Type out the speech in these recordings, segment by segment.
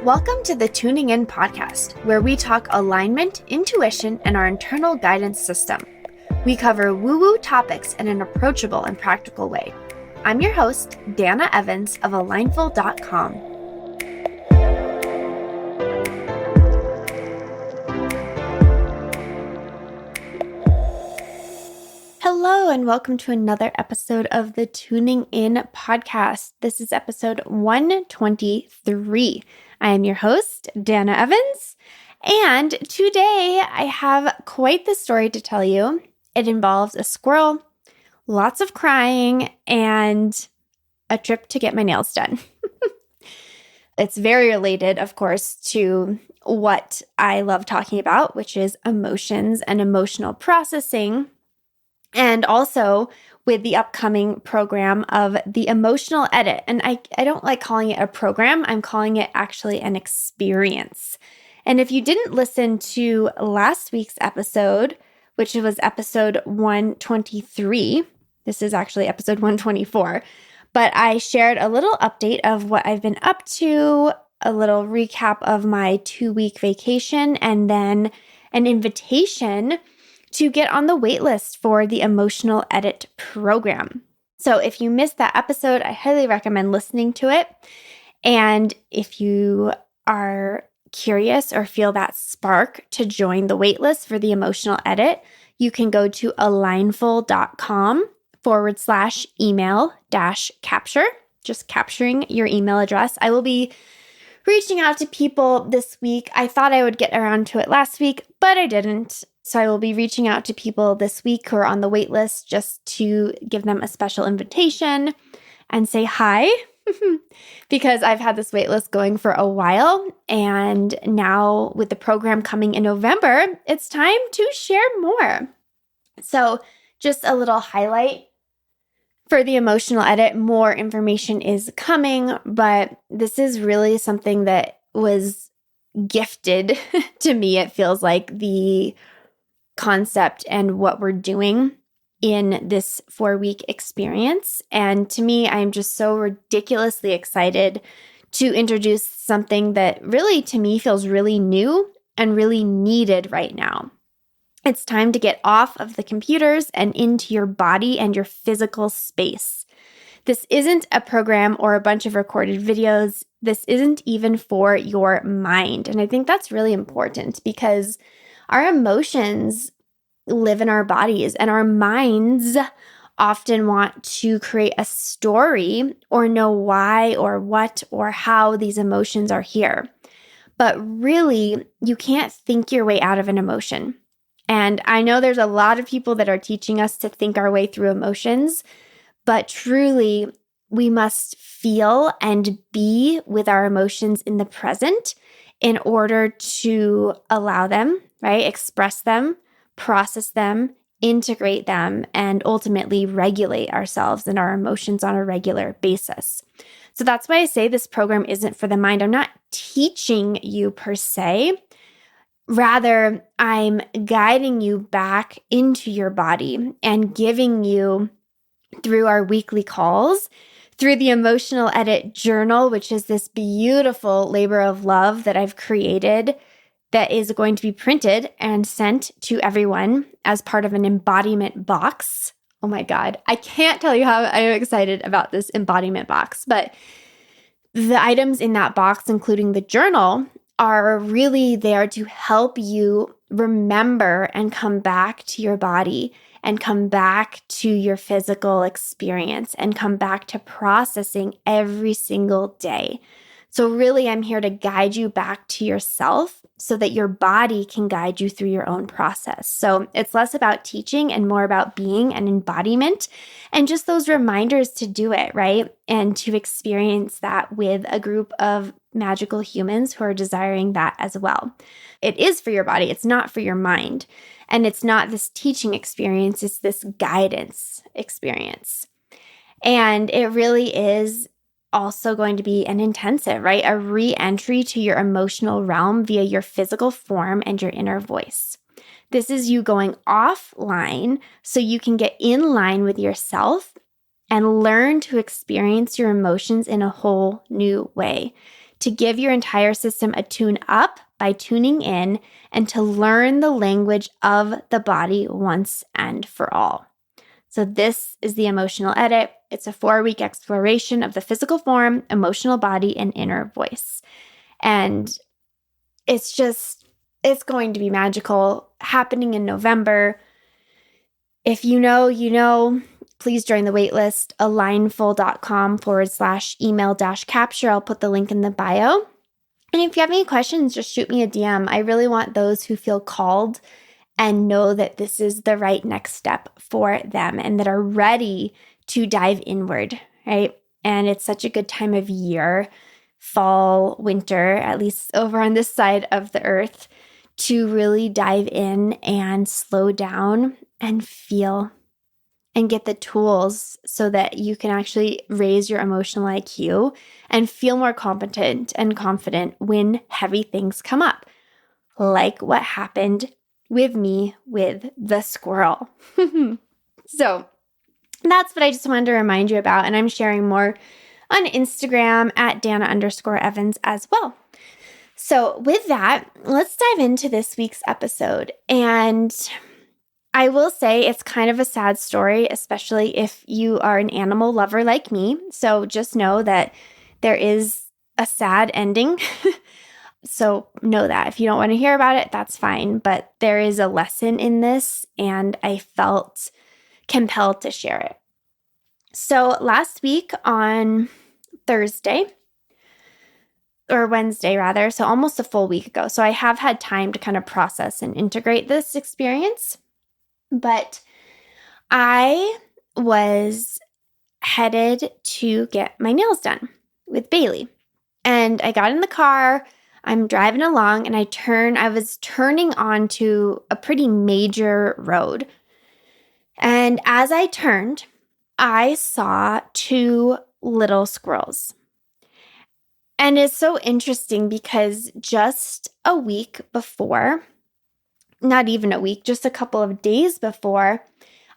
Welcome to the Tuning In podcast, where we talk alignment, intuition, and our internal guidance system. We cover woo-woo topics in an approachable and practical way. I'm your host, Dana Evans of alignful.com. Hello, and welcome to another episode of the Tuning In podcast. This is episode 123. I am your host, Dana Evans, and today I have quite the story to tell you. It involves a squirrel, lots of crying, and a trip to get my nails done. It's very related, of course, to what I love talking about, which is emotions and emotional processing, and also with the upcoming program of the emotional edit. And I don't like calling it a program. I'm calling it actually an experience. And if you didn't listen to last week's episode, which was episode 123, this is actually episode 124, but I shared a little update of what I've been up to, a little recap of my 2-week vacation, and then an invitation to get on the wait list for the Emotional Edit program. So if you missed that episode, I highly recommend listening to it. And if you are curious or feel that spark to join the wait list for the Emotional Edit, you can go to alignful.com/email-capture, just capturing your email address. I will be reaching out to people this week. I thought I would get around to it last week, but I didn't. So I will be reaching out to people this week who are on the wait list just to give them a special invitation and say hi, because I've had this wait list going for a while. And now with the program coming in November, it's time to share more. So just a little highlight for the Emotional Edit. More information is coming, but this is really something that was gifted to me. It feels like the concept and what we're doing in this 4-week experience. And to me, I'm just so ridiculously excited to introduce something that really, to me, feels really new and really needed right now. It's time to get off of the computers and into your body and your physical space. This isn't a program or a bunch of recorded videos. This isn't even for your mind. And I think that's really important because our emotions live in our bodies, and our minds often want to create a story or know why or what or how these emotions are here. But really, you can't think your way out of an emotion. And I know there's a lot of people that are teaching us to think our way through emotions, but truly, we must feel and be with our emotions in the present in order to allow them, right? Express them, process them, integrate them, and ultimately regulate ourselves and our emotions on a regular basis. So that's why I say this program isn't for the mind. I'm not teaching you per se. Rather, I'm guiding you back into your body and giving you, through our weekly calls, through the Emotional Edit Journal, which is this beautiful labor of love that I've created that is going to be printed and sent to everyone as part of an embodiment box. Oh my God, I can't tell you how I'm excited about this embodiment box, but the items in that box, including the journal, are really there to help you remember and come back to your body and come back to your physical experience and come back to processing every single day. So really, I'm here to guide you back to yourself so that your body can guide you through your own process. So it's less about teaching and more about being and embodiment and just those reminders to do it, right? And to experience that with a group of magical humans who are desiring that as well. It is for your body. It's not for your mind. And it's not this teaching experience. It's this guidance experience. And it really is also going to be an intensive, right? A re-entry to your emotional realm via your physical form and your inner voice. This is you going offline so you can get in line with yourself and learn to experience your emotions in a whole new way. to give your entire system a tune up by tuning in and to learn the language of the body once and for all. So this is the emotional edit. It's a 4-week exploration of the physical form, emotional body, and inner voice. And it's going to be magical, happening in November. If you know, you know. Please join the waitlist, alignful.com/email-capture. I'll put the link in the bio. And if you have any questions, just shoot me a DM. I really want those who feel called and know that this is the right next step for them and that are ready to dive inward, right? And it's such a good time of year, fall, winter, at least over on this side of the earth, to really dive in and slow down and feel and get the tools so that you can actually raise your emotional IQ and feel more competent and confident when heavy things come up, like what happened with me with the squirrel. So that's what I just wanted to remind you about. And I'm sharing more on Instagram at Dana_Evans as well. So with that, let's dive into this week's episode. And I will say it's kind of a sad story, especially if you are an animal lover like me. So just know that there is a sad ending. So know that. If you don't want to hear about it, that's fine. But there is a lesson in this, and I felt compelled to share it. So last week on Thursday, or Wednesday rather, so almost a full week ago. So I have had time to kind of process and integrate this experience. But I was headed to get my nails done with Bailey. And I got in the car, I'm driving along, and I was turning onto a pretty major road. And as I turned, I saw 2 little squirrels. And it's so interesting because just a week before, not even a week, just a couple of days before,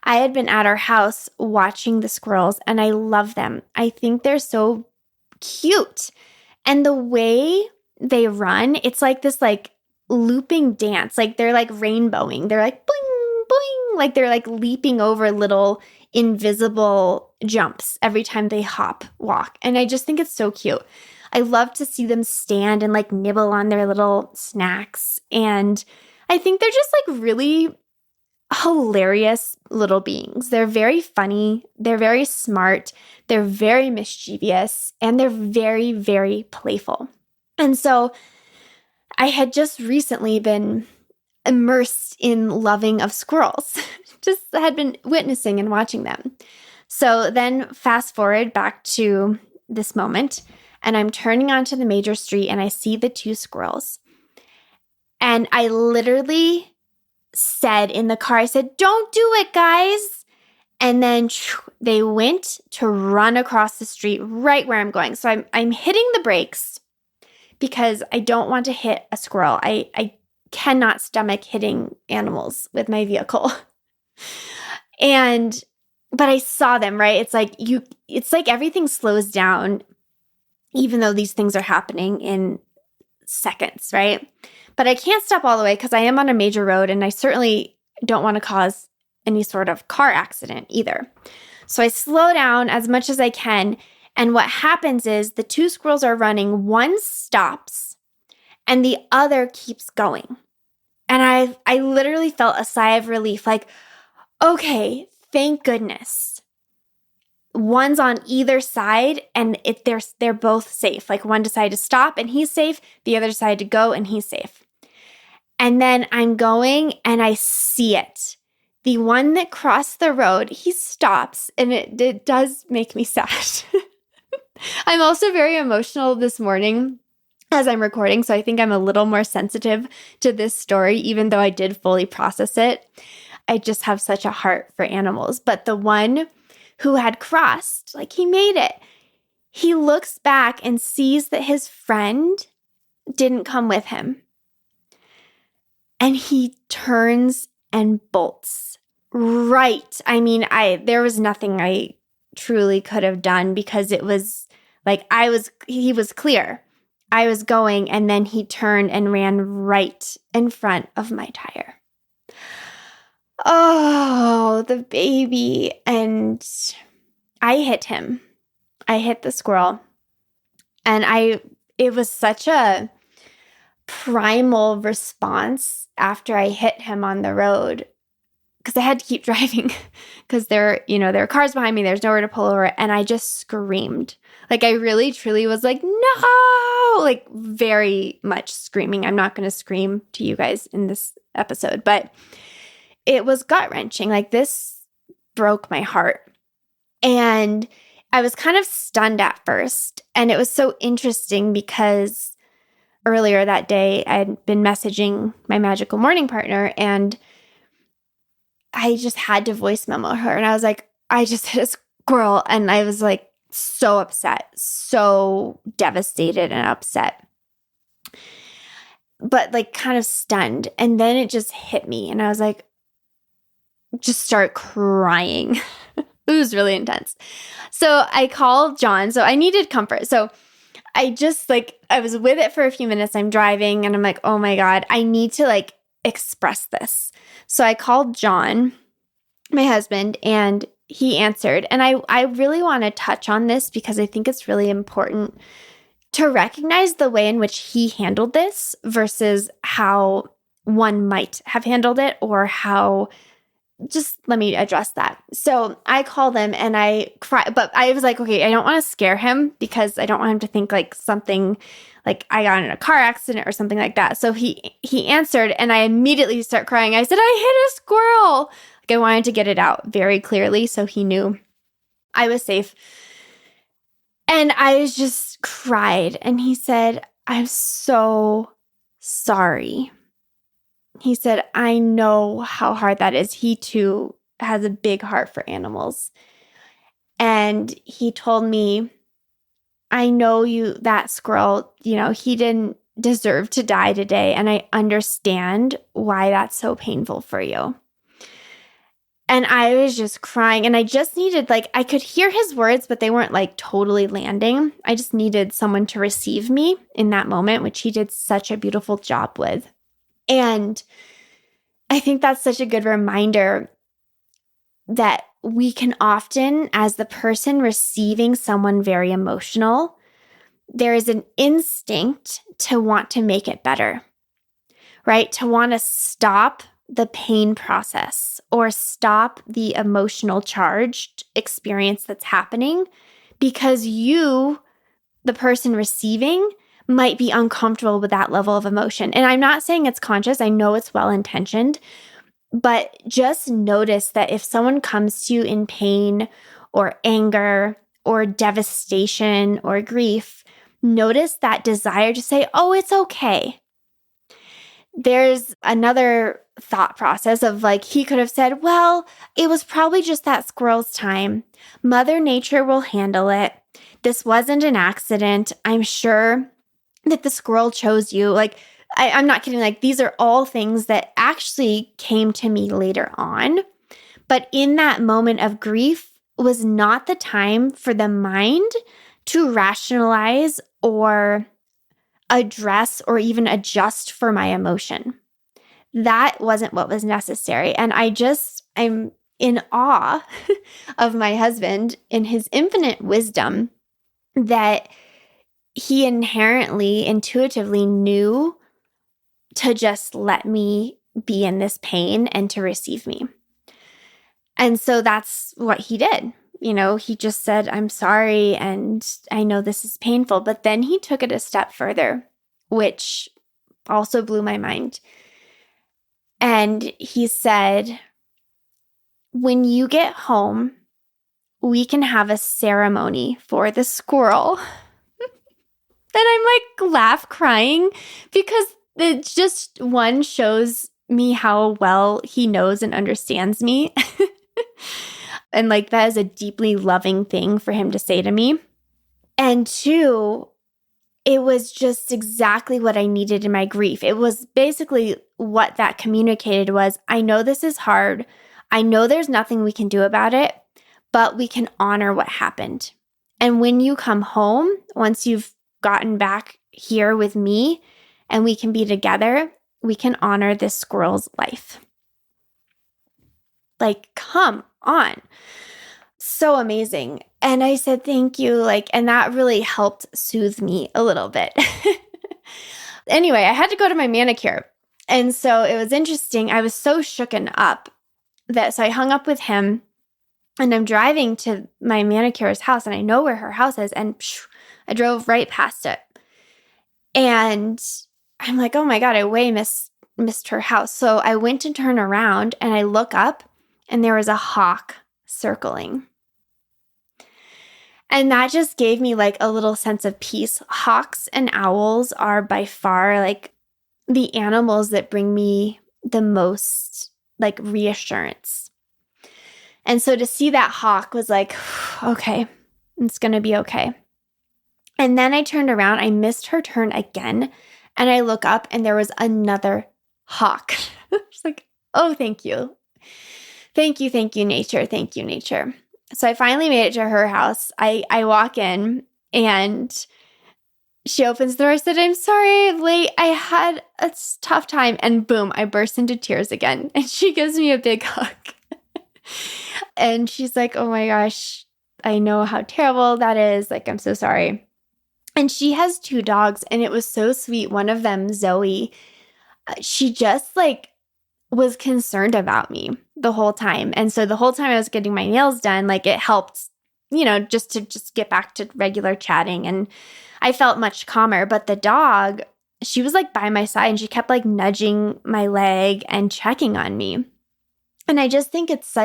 I had been at our house watching the squirrels, and I love them. I think they're so cute. And the way they run, it's like this like looping dance. Like they're like rainbowing. They're like boing, boing. Like they're like leaping over little invisible jumps every time they walk. And I just think it's so cute. I love to see them stand and like nibble on their little snacks. And I think they're just like really hilarious little beings. They're very funny. They're very smart. They're very mischievous. And they're very, very playful. And so I had just recently been immersed in loving of squirrels. Just had been witnessing and watching them. So then fast forward back to this moment, and I'm turning onto the major street and I see the 2 squirrels. And I literally said in the car, I said, "Don't do it, guys." And then they went to run across the street right where I'm going. So I'm hitting the brakes because I don't want to hit a squirrel. I cannot stomach hitting animals with my vehicle. But I saw them, right? It's like everything slows down, even though these things are happening in seconds, right? But I can't stop all the way because I am on a major road, and I certainly don't want to cause any sort of car accident either. So I slow down as much as I can. And what happens is the 2 squirrels are running. One stops and the other keeps going. And I literally felt a sigh of relief, like, okay, thank goodness. One's on either side and they're both safe. Like one decided to stop and he's safe. The other decided to go and he's safe. And then I'm going and I see it. The one that crossed the road, he stops, and it does make me sad. I'm also very emotional this morning as I'm recording, so I think I'm a little more sensitive to this story, even though I did fully process it. I just have such a heart for animals. But the one who had crossed, like he made it, he looks back and sees that his friend didn't come with him. And he turns and bolts. Right. I mean, there was nothing I truly could have done because it was like he was clear. I was going, and then he turned and ran right in front of my tire. Oh, the baby. And I hit him. I hit the squirrel. And it was such a primal response after I hit him on the road, because I had to keep driving because there are cars behind me. There's nowhere to pull over. And I just screamed. Like, I really, truly was like, no, like very much screaming. I'm not going to scream to you guys in this episode, but it was gut-wrenching. Like, this broke my heart. And I was kind of stunned at first. And it was so interesting because earlier that day, I had been messaging my magical morning partner, and I just had to voice memo her. And I was like, I just hit a squirrel. And I was like so upset, so devastated and upset, but like kind of stunned. And then it just hit me. And I was like, just start crying. It was really intense. So I called John. So I needed comfort. So I just I was with it for a few minutes. I'm driving and I'm like, oh my God, I need to express this. So I called John, my husband, and he answered. And I really want to touch on this because I think it's really important to recognize the way in which he handled this versus how one might have handled it, or how, just let me address that. So I called him and I cried, but I was like, okay, I don't want to scare him because I don't want him to think something like I got in a car accident or something like that. So he answered and I immediately start crying. I said, I hit a squirrel. I wanted to get it out very clearly so he knew I was safe. And I just cried. And he said, I'm so sorry. He said, I know how hard that is. He too has a big heart for animals. And he told me, I know that squirrel, he didn't deserve to die today. And I understand why that's so painful for you. And I was just crying, and I just needed, I could hear his words, but they weren't totally landing. I just needed someone to receive me in that moment, which he did such a beautiful job with. And I think that's such a good reminder that we can often, as the person receiving someone very emotional, there is an instinct to want to make it better, right? To want to stop the pain process or stop the emotional charged experience that's happening because you, the person receiving, might be uncomfortable with that level of emotion. And I'm not saying it's conscious. I know it's well-intentioned, but just notice that if someone comes to you in pain or anger or devastation or grief, notice that desire to say, oh, it's okay. There's another thought process of he could have said, well, it was probably just that squirrel's time. Mother Nature will handle it. This wasn't an accident. I'm sure that the squirrel chose you. I'm not kidding. These are all things that actually came to me later on. But in that moment of grief was not the time for the mind to rationalize or address or even adjust for my emotion. That wasn't what was necessary. And I'm in awe of my husband in his infinite wisdom that he inherently, intuitively knew to just let me be in this pain and to receive me. And so that's what he did. He just said, I'm sorry, and I know this is painful. But then he took it a step further, which also blew my mind. And he said, when you get home, we can have a ceremony for the squirrel. And I'm laugh crying because it just, one, shows me how well he knows and understands me. And that is a deeply loving thing for him to say to me. And two, it was just exactly what I needed in my grief. It was basically what that communicated was, I know this is hard. I know there's nothing we can do about it, but we can honor what happened. And when you come home, once you've gotten back here with me and we can be together, we can honor this squirrel's life. Like, come on. So amazing. And I said, thank you. And that really helped soothe me a little bit. Anyway, I had to go to my manicure. And so it was interesting. I was so shooken up so I hung up with him and I'm driving to my manicure's house and I know where her house is. And I drove right past it. And I'm like, oh my God, I way missed her house. So I went to turn around and I look up and there was a hawk circling. And that just gave me a little sense of peace. Hawks and owls are by far the animals that bring me the most reassurance. And so to see that hawk was okay, it's going to be okay. And then I turned around, I missed her turn again, and I look up and there was another hawk. It's oh, thank you. Thank you, nature. Thank you, nature. So I finally made it to her house. I walk in and she opens the door. I said, I'm sorry I'm late. I had a tough time. And boom, I burst into tears again. And she gives me a big hug. And she's like, oh my gosh, I know how terrible that is. I'm so sorry. And she has 2 dogs and it was so sweet. One of them, Zoe, she just was concerned about me the whole time. And so the whole time I was getting my nails done, it helped, just to get back to regular chatting. And I felt much calmer. But the dog, she was by my side and she kept nudging my leg and checking on me. And I just think it's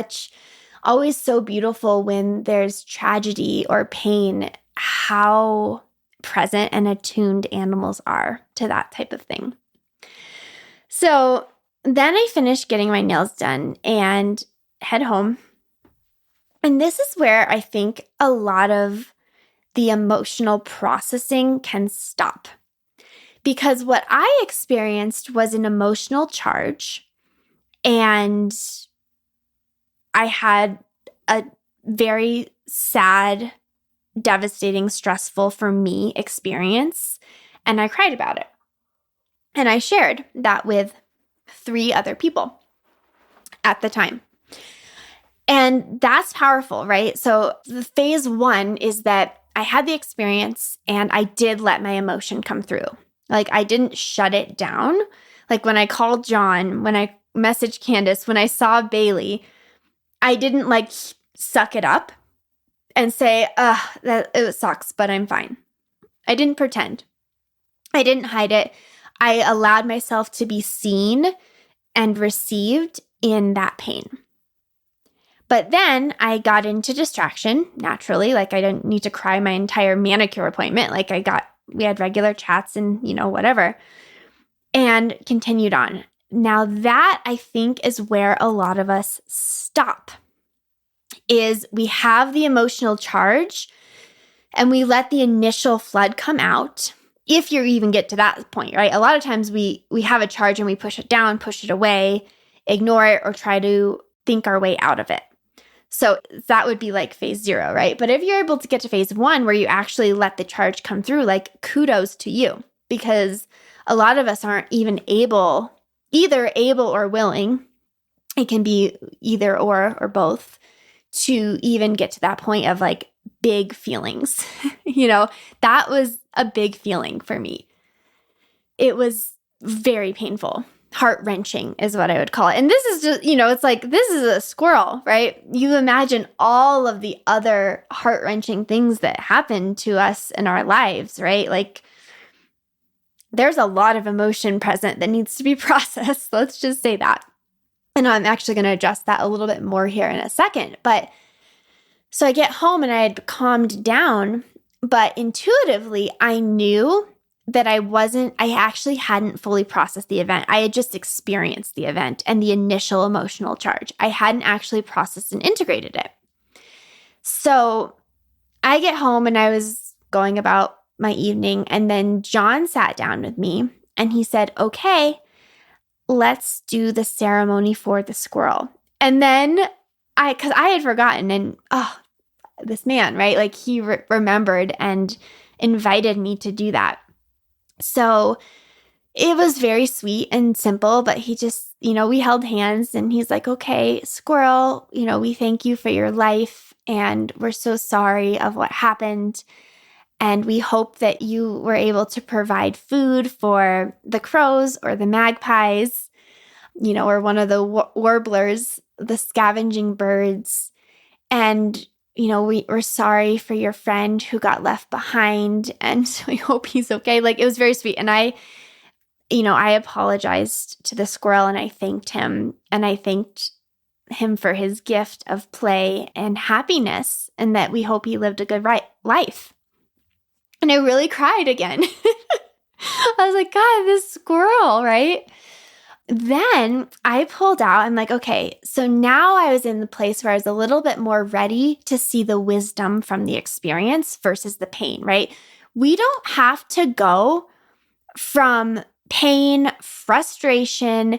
always so beautiful when there's tragedy or pain, how present and attuned animals are to that type of thing. So then I finished getting my nails done and head home. And this is where I think a lot of the emotional processing can stop. Because what I experienced was an emotional charge, and I had a very sad, devastating, stressful for me experience, and I cried about it. And I shared that with 3 other people at the time. And that's powerful, right? So the phase 1 is that I had the experience and I did let my emotion come through. I didn't shut it down. When I called John, when I messaged Candace, when I saw Bailey, I didn't suck it up and say, that it sucks, but I'm fine. I didn't pretend. I didn't hide it. I allowed myself to be seen and received in that pain. But then I got into distraction naturally. I didn't need to cry my entire manicure appointment. We had regular chats and, whatever, and continued on. Now that I think is where a lot of us stop, is we have the emotional charge and we let the initial flood come out. If you even get to that point, right? A lot of times we have a charge and we push it down, push it away, ignore it, or try to think our way out of it. So that would be phase 0, right? But if you're able to get to phase 1 where you actually let the charge come through, kudos to you, because a lot of us aren't even either able or willing. It can be either or both, to even get to that point of big feelings. That was a big feeling for me. It was very painful. Heart-wrenching is what I would call it. And this is just, it's this is a squirrel, right? You imagine all of the other heart-wrenching things that happen to us in our lives, right? There's a lot of emotion present that needs to be processed. Let's just say that. And I'm actually going to address that a little bit more here in a second. But so I get home and I had calmed down, but intuitively I knew that I actually hadn't fully processed the event. I had just experienced the event and the initial emotional charge. I hadn't actually processed and integrated it. So I get home and I was going about my evening, and then John sat down with me and he said, okay, let's do the ceremony for the squirrel. And then because I had forgotten, and this man, right? He remembered and invited me to do that. So it was very sweet and simple, but he just, we held hands and he's like, okay, Squirrel, we thank you for your life and we're so sorry of what happened. And we hope that you were able to provide food for the crows or the magpies, or one of the warblers, the scavenging birds. And, we're sorry for your friend who got left behind and we hope he's okay. Like, it was very sweet. And I apologized to the squirrel and I thanked him. And I thanked him for his gift of play and happiness and that we hope he lived a good life. And I really cried again. I was like, God, this squirrel, right? Then I pulled out, I'm like, okay, so now I was in the place where I was a little bit more ready to see the wisdom from the experience versus the pain, right? We don't have to go from pain, frustration,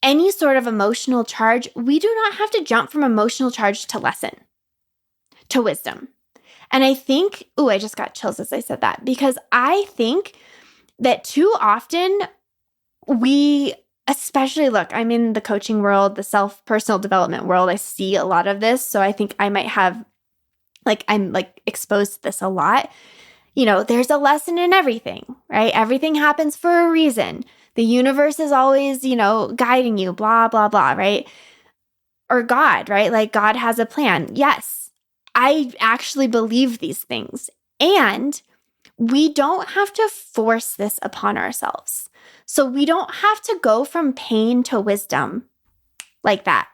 any sort of emotional charge. We do not have to jump from emotional charge to lesson, to wisdom. And I think, I just got chills as I said that, because I think that too often we, especially, look, I'm in the coaching world, the personal development world. I see a lot of this. So I think I might have, I'm exposed to this a lot. There's a lesson in everything, right? Everything happens for a reason. The universe is always, guiding you, blah, blah, blah, right? Or God, right? Like God has a plan. Yes, I actually believe these things. And we don't have to force this upon ourselves. So we don't have to go from pain to wisdom like that.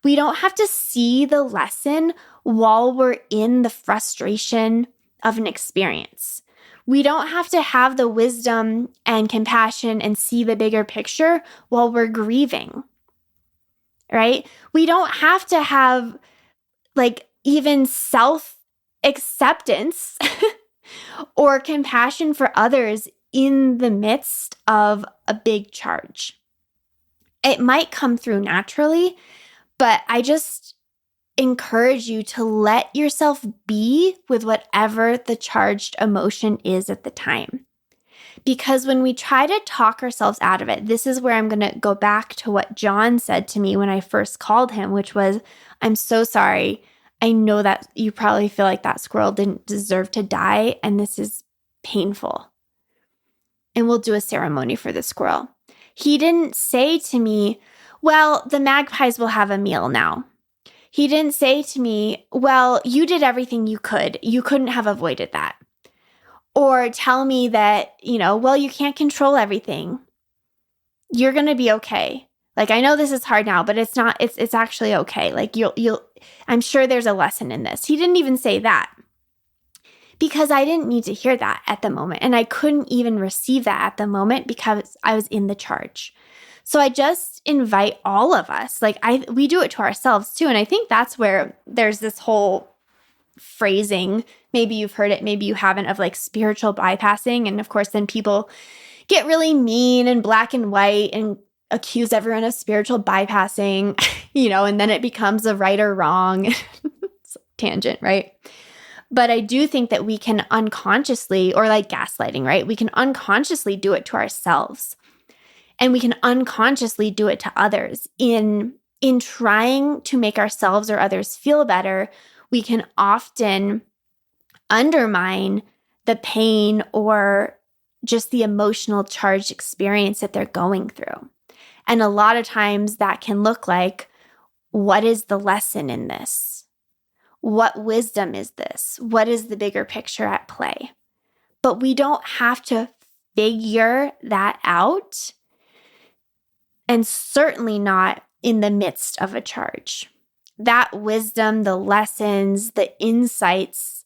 We don't have to see the lesson while we're in the frustration of an experience. We don't have to have the wisdom and compassion and see the bigger picture while we're grieving, right? We don't have to have even self-acceptance or compassion for others in the midst of a big charge. It might come through naturally, but I just encourage you to let yourself be with whatever the charged emotion is at the time. Because when we try to talk ourselves out of it, this is where I'm going to go back to what John said to me when I first called him, which was, I'm so sorry. I know that you probably feel like that squirrel didn't deserve to die, and this is painful. And we'll do a ceremony for the squirrel. He didn't say to me, well, the magpies will have a meal now. He didn't say to me, well, you did everything you could. You couldn't have avoided that. Or tell me that, well, you can't control everything. You're going to be okay. I know this is hard now, but it's not, it's actually okay. I'm sure there's a lesson in this. He didn't even say that because I didn't need to hear that at the moment. And I couldn't even receive that at the moment because I was in the charge. So I just invite all of us, we do it to ourselves too. And I think that's where there's this whole phrasing, maybe you've heard it, maybe you haven't, of spiritual bypassing. And of course, then people get really mean and black and white and accuse everyone of spiritual bypassing, and then it becomes a right or wrong it's a tangent, right? But I do think that we can unconsciously, or gaslighting, right? We can unconsciously do it to ourselves. And we can unconsciously do it to others. In trying to make ourselves or others feel better, we can often undermine the pain or just the emotional charged experience that they're going through. And a lot of times that can look like, what is the lesson in this? What wisdom is this? What is the bigger picture at play? But we don't have to figure that out, and certainly not in the midst of a charge. That wisdom, the lessons, the insights,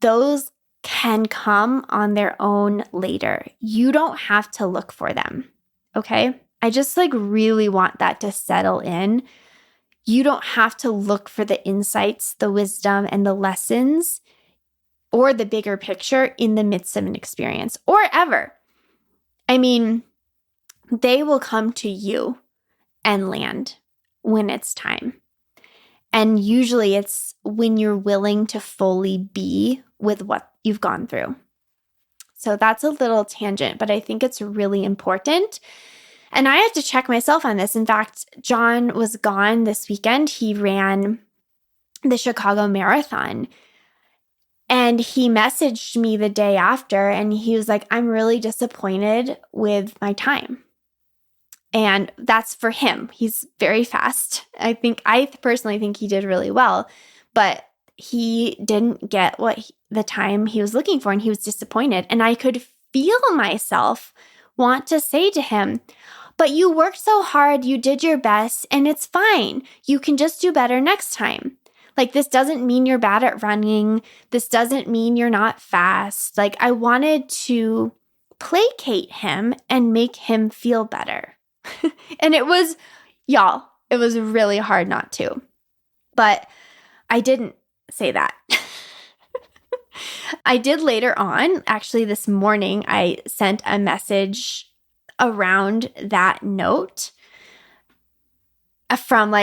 those can come on their own later. You don't have to look for them, okay? I just really want that to settle in. You don't have to look for the insights, the wisdom, and the lessons or the bigger picture in the midst of an experience or ever. I mean, they will come to you and land when it's time. And usually it's when you're willing to fully be with what you've gone through. So that's a little tangent, but I think it's really important. And I had to check myself on this. In fact, John was gone this weekend. He ran the Chicago Marathon. And he messaged me the day after and he was like, I'm really disappointed with my time. And that's for him. He's very fast. I personally think he did really well, but he didn't get the time he was looking for and he was disappointed. And I could feel myself want to say to him, but you worked so hard, you did your best, and it's fine. You can just do better next time. Like, this doesn't mean you're bad at running. This doesn't mean you're not fast. Like, I wanted to placate him and make him feel better. And it was really hard not to. But I didn't say that. I did later on. Actually, this morning, I sent a message around that note from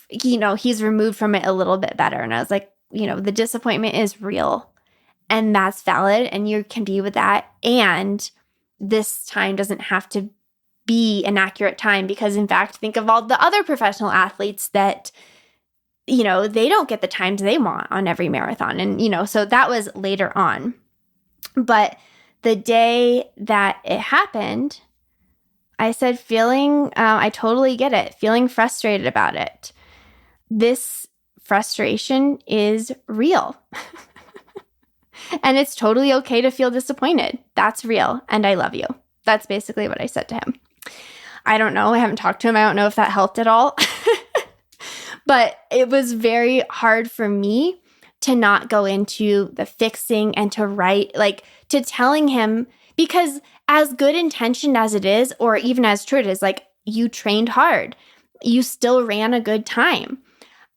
he's removed from it a little bit better. And I was like, the disappointment is real and that's valid and you can be with that. And this time doesn't have to be an accurate time because, in fact, think of all the other professional athletes that, they don't get the times they want on every marathon. And, so that was later on. But the day that it happened, I said, I totally get it, feeling frustrated about it. This frustration is real. And it's totally okay to feel disappointed. That's real. And I love you. That's basically what I said to him. I don't know. I haven't talked to him. I don't know if that helped at all. But it was very hard for me to not go into the fixing and to telling him, because as good intentioned as it is, or even as true it is, you trained hard. You still ran a good time.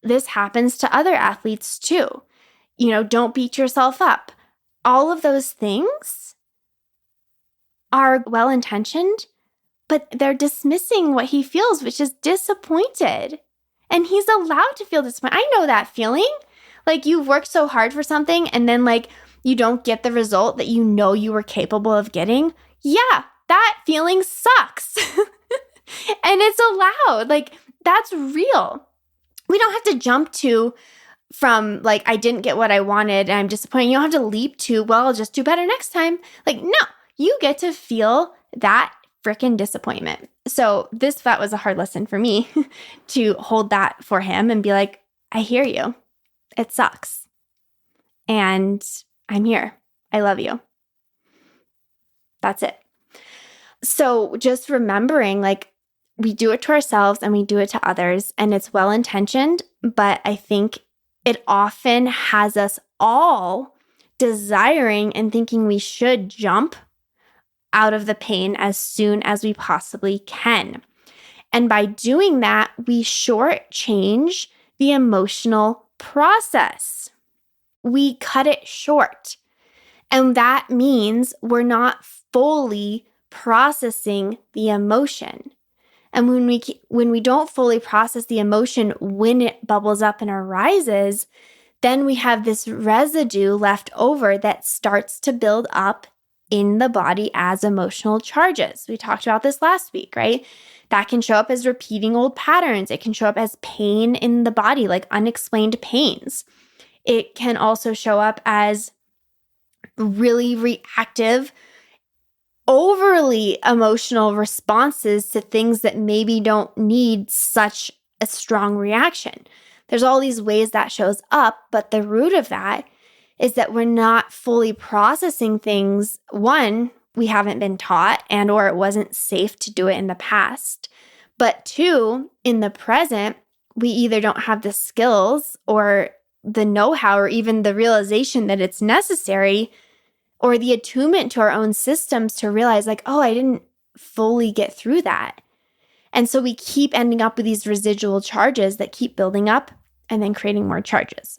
This happens to other athletes too. Don't beat yourself up. All of those things are well-intentioned, but they're dismissing what he feels, which is disappointed. And he's allowed to feel disappointed. I know that feeling. You've worked so hard for something and then you don't get the result that you know you were capable of getting. Yeah, that feeling sucks. And it's allowed. That's real. We don't have to jump from I didn't get what I wanted and I'm disappointed. You don't have to leap to, well, I'll just do better next time. No, you get to feel that freaking disappointment. So that was a hard lesson for me to hold that for him and be like, I hear you. It sucks. And I'm here. I love you. That's it. So just remembering, we do it to ourselves and we do it to others, and it's well-intentioned, but I think it often has us all desiring and thinking we should jump out of the pain as soon as we possibly can. And by doing that, we shortchange the emotional process. We cut it short. And that means we're not fully processing the emotion. And when we don't fully process the emotion when it bubbles up and arises, then we have this residue left over that starts to build up in the body as emotional charges. We talked about this last week, right? That can show up as repeating old patterns. It can show up as pain in the body, unexplained pains. It can also show up as really reactive, overly emotional responses to things that maybe don't need such a strong reaction. There's all these ways that shows up, but the root of that is that we're not fully processing things. One, we haven't been taught or it wasn't safe to do it in the past. But two, in the present, we either don't have the skills or the know-how or even the realization that it's necessary or the attunement to our own systems to realize I didn't fully get through that. And so we keep ending up with these residual charges that keep building up and then creating more charges.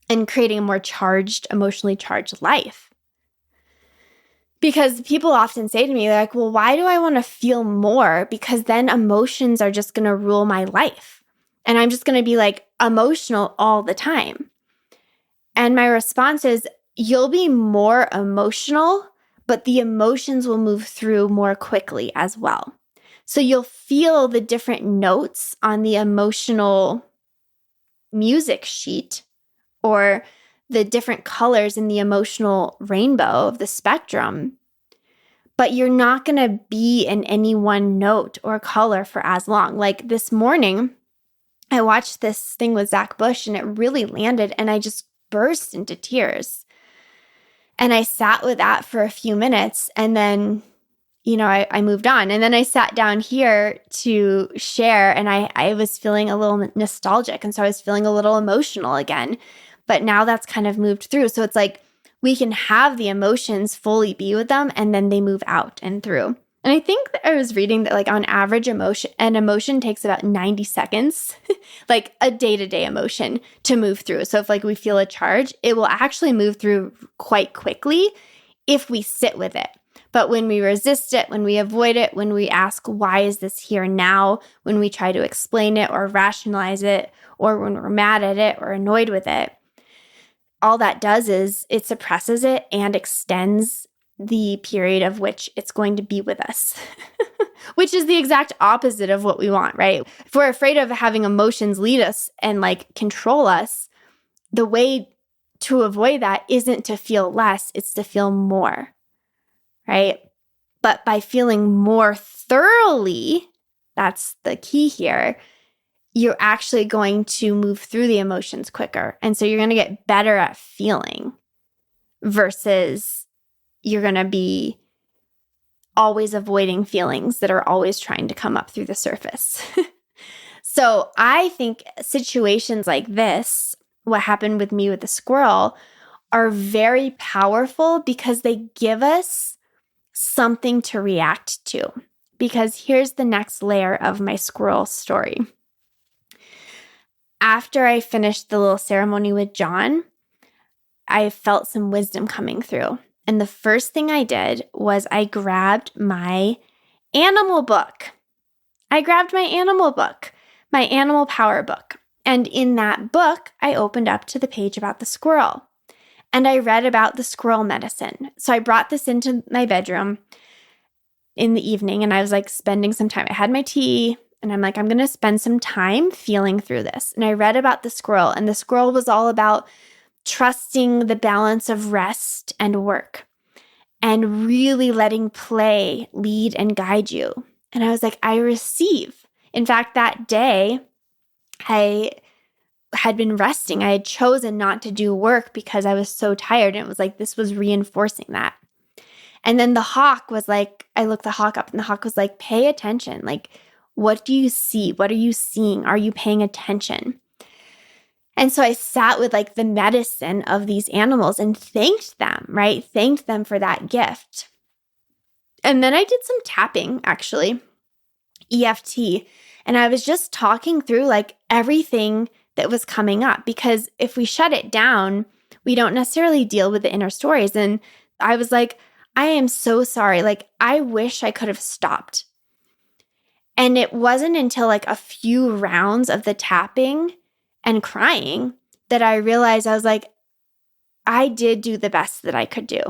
And creating a more charged, emotionally charged life. Because people often say to me, they're like, well, why do I want to feel more? Because then emotions are just going to rule my life. And I'm just going to be emotional all the time. And my response is, you'll be more emotional, but the emotions will move through more quickly as well. So you'll feel the different notes on the emotional music sheet or the different colors in the emotional rainbow of the spectrum, but you're not going to be in any one note or color for as long. Like this morning, I watched this thing with Zach Bush and it really landed and I just burst into tears. And I sat with that for a few minutes and then, I moved on. And then I sat down here to share and I was feeling a little nostalgic. And so I was feeling a little emotional again. But now that's kind of moved through. So it's like we can have the emotions fully be with them and then they move out and through. And I think that I was reading that like on average an emotion takes about 90 seconds, like a day-to-day emotion to move through. So if like we feel a charge, it will actually move through quite quickly if we sit with it. But when we resist it, when we avoid it, when we ask, why is this here now? When we try to explain it or rationalize it, or when we're mad at it or annoyed with it, all that does is it suppresses it and extends the period of which it's going to be with us, which is the exact opposite of what we want, right? If we're afraid of having emotions lead us and like control us, the way to avoid that isn't to feel less, it's to feel more, right? But by feeling more thoroughly, that's the key here, you're actually going to move through the emotions quicker. And so you're going to get better at feeling versus you're going to be always avoiding feelings that are always trying to come up through the surface. So I think situations like this, what happened with me with the squirrel, are very powerful because they give us something to react to. Because here's the next layer of my squirrel story. After I finished the little ceremony with John, I felt some wisdom coming through. And the first thing I did was I grabbed my animal book. My animal power book. And in that book, I opened up to the page about the squirrel. And I read about the squirrel medicine. So I brought this into my bedroom in the evening and I was like spending some time. I had my tea and I'm like, I'm going to spend some time feeling through this. And I read about the squirrel, and the squirrel was all about trusting the balance of rest and work and really letting play lead and guide you. And I was like, I receive. In fact, that day I had been resting. I had chosen not to do work because I was so tired. And it was like, this was reinforcing that. And then the hawk was like, I looked the hawk up and the hawk was like, pay attention. Like, what do you see? What are you seeing? Are you paying attention? And so I sat with like the medicine of these animals and thanked them, right? Thanked them for that gift. And then I did some tapping, actually, EFT. And I was just talking through like everything that was coming up, because if we shut it down, we don't necessarily deal with the inner stories. And I was like, I am so sorry. Like, I wish I could have stopped. And it wasn't until like a few rounds of the tapping and crying that I realized I was like, I did do the best that I could do.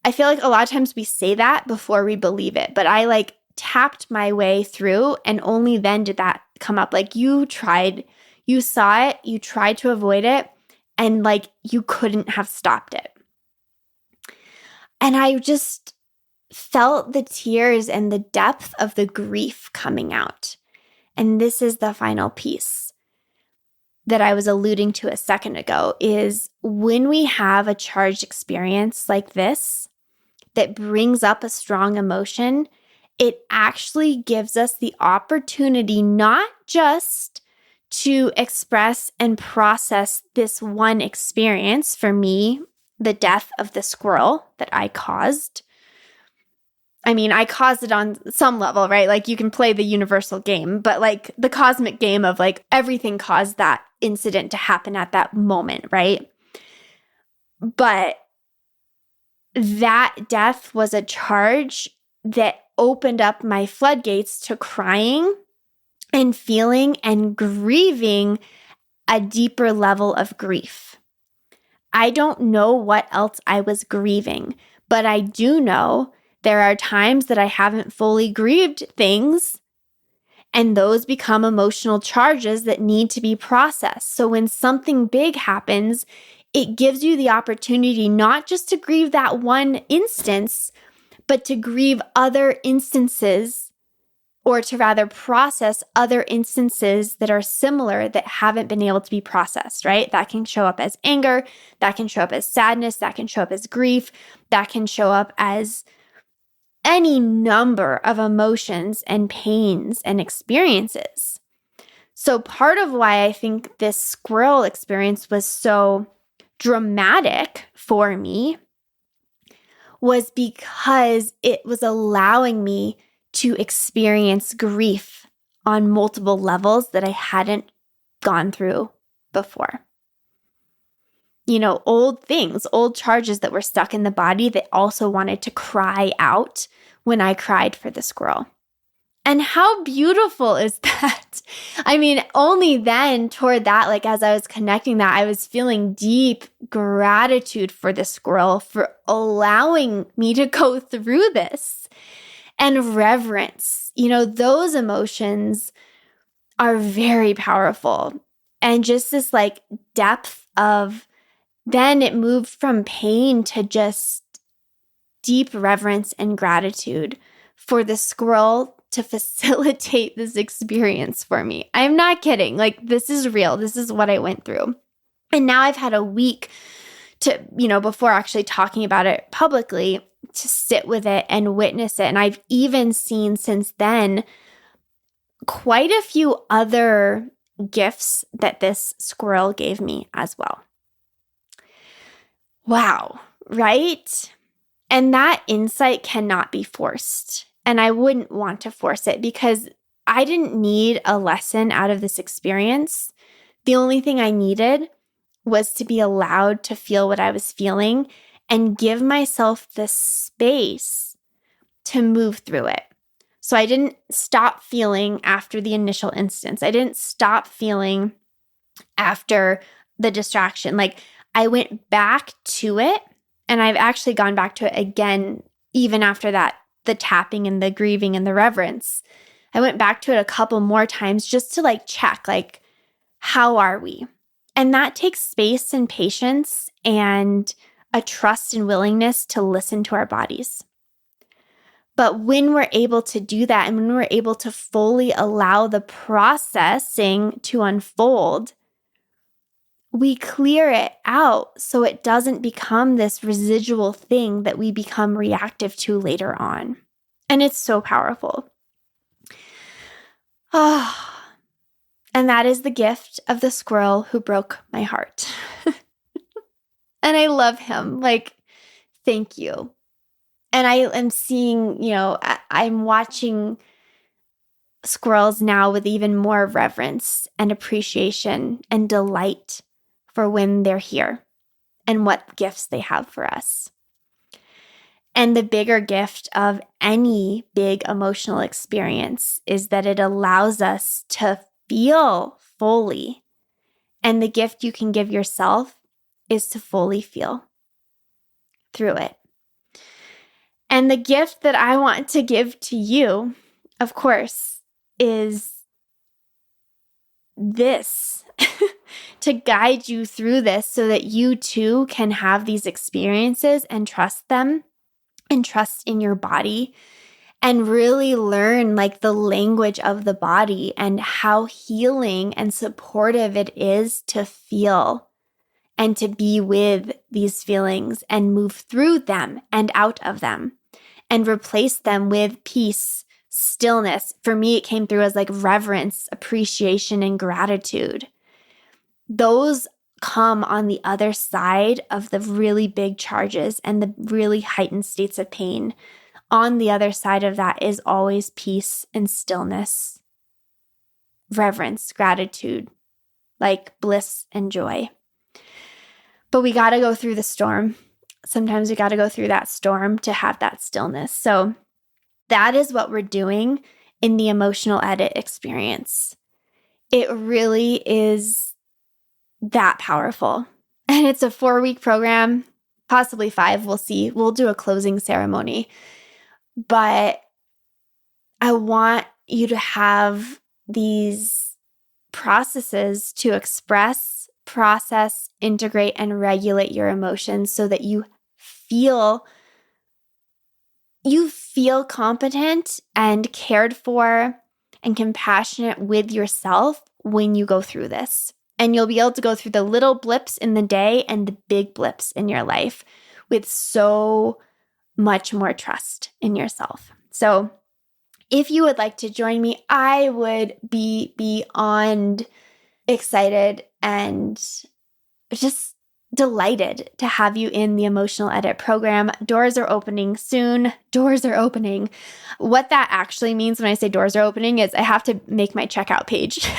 I feel like a lot of times we say that before we believe it, but I like tapped my way through and only then did that come up. Like, you tried, you saw it, you tried to avoid it, and like you couldn't have stopped it. And I just felt the tears and the depth of the grief coming out. And this is the final piece that I was alluding to a second ago, is when we have a charged experience like this that brings up a strong emotion, it actually gives us the opportunity not just to express and process this one experience, for me, the death of the squirrel that I caused. I mean, I caused it on some level, right? Like, you can play the universal game, but like the cosmic game of like everything caused that incident to happen at that moment, right? But that death was a charge that opened up my floodgates to crying and feeling and grieving a deeper level of grief. I don't know what else I was grieving, but I do know there are times that I haven't fully grieved things, and those become emotional charges that need to be processed. So when something big happens, it gives you the opportunity not just to grieve that one instance, but to grieve other instances, or to rather process other instances that are similar that haven't been able to be processed, right? That can show up as anger, that can show up as sadness, that can show up as grief, that can show up as any number of emotions and pains and experiences. So part of why I think this squirrel experience was so dramatic for me was because it was allowing me to experience grief on multiple levels that I hadn't gone through before. Old things, old charges that were stuck in the body that also wanted to cry out when I cried for the squirrel. And how beautiful is that? I mean, only then toward that, like as I was connecting that, I was feeling deep gratitude for the squirrel for allowing me to go through this, and reverence. Those emotions are very powerful. And just this like depth of, then it moved from pain to just deep reverence and gratitude for the squirrel to facilitate this experience for me. I'm not kidding. Like, this is real. This is what I went through. And now I've had a week to, before actually talking about it publicly, to sit with it and witness it. And I've even seen since then quite a few other gifts that this squirrel gave me as well. Wow, right? And that insight cannot be forced. And I wouldn't want to force it because I didn't need a lesson out of this experience. The only thing I needed was to be allowed to feel what I was feeling and give myself the space to move through it. So I didn't stop feeling after the initial instance. I didn't stop feeling after the distraction. Like, I went back to it, and I've actually gone back to it again, even after that, the tapping and the grieving and the reverence. I went back to it a couple more times just to like check, like, how are we? And that takes space and patience and a trust and willingness to listen to our bodies. But when we're able to do that, and when we're able to fully allow the processing to unfold, we clear it out so it doesn't become this residual thing that we become reactive to later on. And it's so powerful. And that is the gift of the squirrel who broke my heart. And I love him. Like, thank you. And I am seeing, I'm watching squirrels now with even more reverence and appreciation and delight for when they're here and what gifts they have for us. And the bigger gift of any big emotional experience is that it allows us to feel fully. And the gift you can give yourself is to fully feel through it. And the gift that I want to give to you, of course, is this, to guide you through this so that you too can have these experiences and trust them and trust in your body and really learn like the language of the body and how healing and supportive it is to feel and to be with these feelings and move through them and out of them and replace them with peace, stillness. For me, it came through as like reverence, appreciation, and gratitude. Those come on the other side of the really big charges and the really heightened states of pain. On the other side of that is always peace and stillness, reverence, gratitude, like bliss and joy. But we got to go through the storm. Sometimes we got to go through that storm to have that stillness. So that is what we're doing in the emotional edit experience. It really is that powerful. And it's a 4-week program, possibly 5. We'll see. We'll do a closing ceremony. But I want you to have these processes to express, process, integrate, and regulate your emotions so that you feel competent and cared for and compassionate with yourself when you go through this. And you'll be able to go through the little blips in the day and the big blips in your life with so much more trust in yourself. So if you would like to join me, I would be beyond excited and just delighted to have you in the Emotional Edit program. Doors are opening soon. Doors are opening. What that actually means when I say doors are opening is I have to make my checkout page,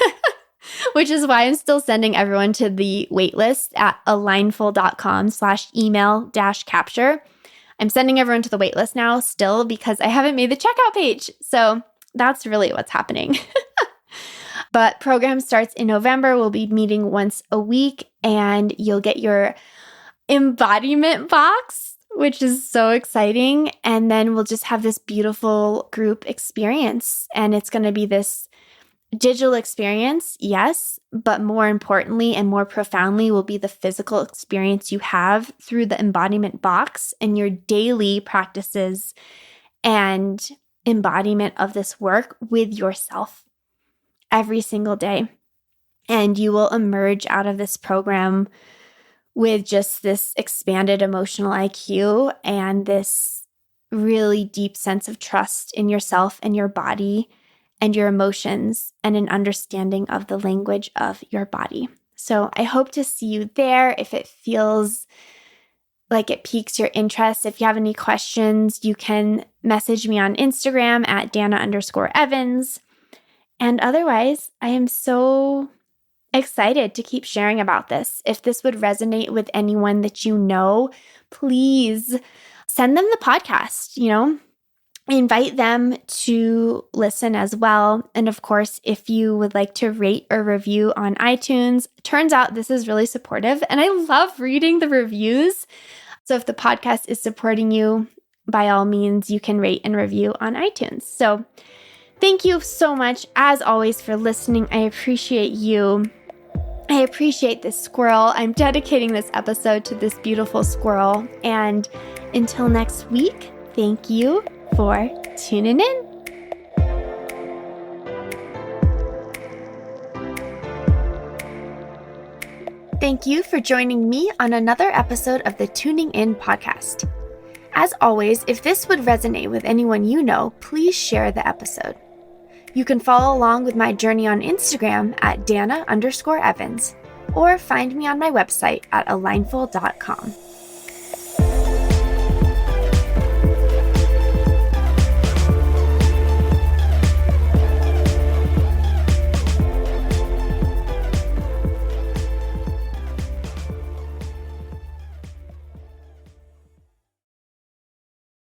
which is why I'm still sending everyone to the waitlist at alignful.com/email-capture. I'm sending everyone to the waitlist now still because I haven't made the checkout page. So that's really what's happening. But program starts in November. We'll be meeting once a week and you'll get your embodiment box, which is so exciting. And then we'll just have this beautiful group experience. And it's going to be this digital experience, yes, but more importantly and more profoundly will be the physical experience you have through the embodiment box and your daily practices and embodiment of this work with yourself every single day. And you will emerge out of this program with just this expanded emotional IQ and this really deep sense of trust in yourself and your body and your emotions and an understanding of the language of your body. So I hope to see you there. If it feels like it piques your interest, if you have any questions, you can message me on Instagram at Dana_Evans. And otherwise, I am so excited to keep sharing about this. If this would resonate with anyone that you know, please send them the podcast, invite them to listen as well. And of course, if you would like to rate or review on iTunes, turns out this is really supportive and I love reading the reviews. So if the podcast is supporting you, by all means, you can rate and review on iTunes. So thank you so much, as always, for listening. I appreciate you. I appreciate this squirrel. I'm dedicating this episode to this beautiful squirrel. And until next week, thank you for tuning in. Thank you for joining me on another episode of the Tuning In podcast. As always, if this would resonate with anyone you know, please share the episode. You can follow along with my journey on Instagram at Dana_Evans or find me on my website at alignful.com.